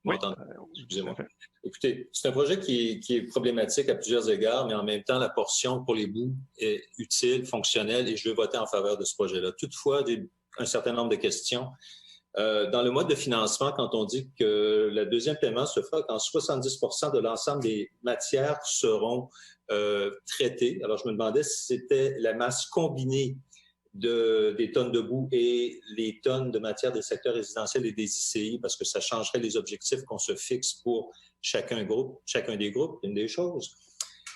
Oui, excusez-moi. Écoutez, c'est un projet qui est problématique à plusieurs égards, mais en même temps, la portion pour les boues est utile, fonctionnelle, et je veux voter en faveur de ce projet-là. Toutefois, un certain nombre de questions. Dans le mode de financement, quand on dit que le deuxième paiement se fera quand 70% de l'ensemble des matières seront traitées, alors je me demandais si c'était la masse combinée des tonnes de boue et les tonnes de matière des secteurs résidentiels et des ICI, parce que ça changerait les objectifs qu'on se fixe pour chacun des groupes, une des choses.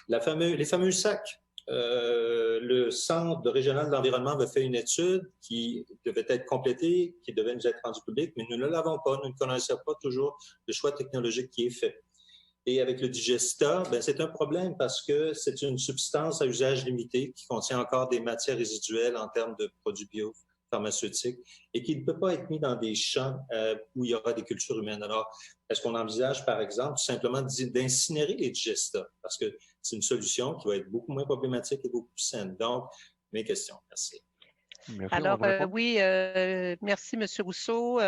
Les fameux sacs. Le Centre régional de l'environnement avait fait une étude qui devait être complétée, qui devait nous être rendue publique, mais nous ne l'avons pas, nous ne connaissons pas toujours le choix technologique qui est fait. Et avec le digesta, c'est un problème parce que c'est une substance à usage limité qui contient encore des matières résiduelles en termes de produits biopharmaceutiques et qui ne peut pas être mis dans des champs où il y aura des cultures humaines. Alors, est-ce qu'on envisage, par exemple, tout simplement d'incinérer les digestats? Parce que c'est une solution qui va être beaucoup moins problématique et beaucoup plus saine. Donc, mes questions. Merci. Merci. Alors, oui, merci, M. Rousseau.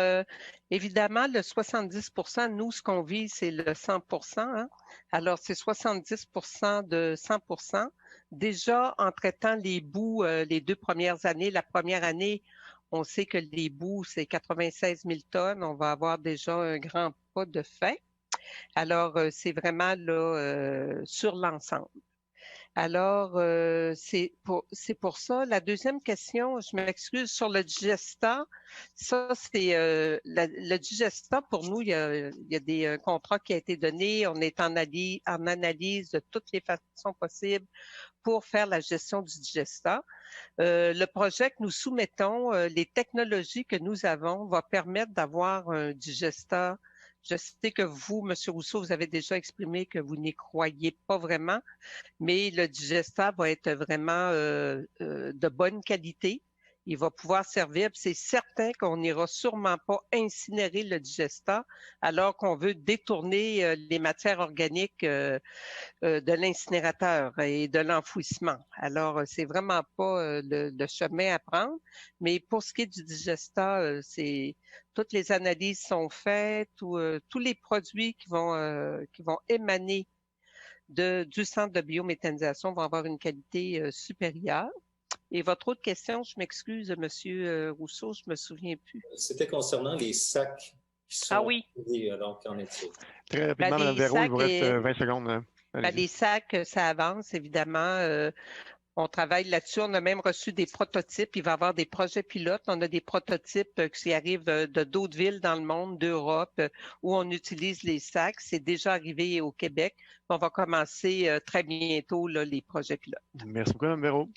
Évidemment, le 70%, nous, ce qu'on vise, c'est le 100%. Hein? Alors, c'est 70% de 100%. Déjà, en traitant les boues les 2 premières années, la première année, on sait que les boues, c'est 96 000 tonnes. On va avoir déjà un grand pas de fait. Alors, c'est vraiment là sur l'ensemble. Alors, c'est pour ça. La deuxième question, je m'excuse, sur le digesta, ça, c'est le digesta, pour nous, il y a des contrats qui ont été donnés. On est en analyse de toutes les façons possibles pour faire la gestion du digesta. Le projet que nous soumettons, les technologies que nous avons, va permettre d'avoir un digesta. Je sais que vous, M. Rousseau, vous avez déjà exprimé que vous n'y croyez pas vraiment, mais le digesta va être vraiment de bonne qualité. Il va pouvoir servir. C'est certain qu'on n'ira sûrement pas incinérer le digesta alors qu'on veut détourner les matières organiques de l'incinérateur et de l'enfouissement. Alors, c'est vraiment pas le chemin à prendre. Mais pour ce qui est du digesta, toutes les analyses sont faites, tous les produits qui vont émaner du centre de biométhanisation vont avoir une qualité supérieure. Et votre autre question, je m'excuse, M. Rousseau, je me souviens plus. C'était concernant les sacs qui sont donc en est-il? Très rapidement, Mme Véro, il vous reste 20 secondes. Les sacs, ça avance, évidemment. On travaille là-dessus. On a même reçu des prototypes. Il va y avoir des projets pilotes. On a des prototypes qui arrivent de d'autres villes dans le monde, d'Europe, où on utilise les sacs. C'est déjà arrivé au Québec. On va commencer très bientôt là, les projets pilotes. Merci beaucoup, Mme Véro.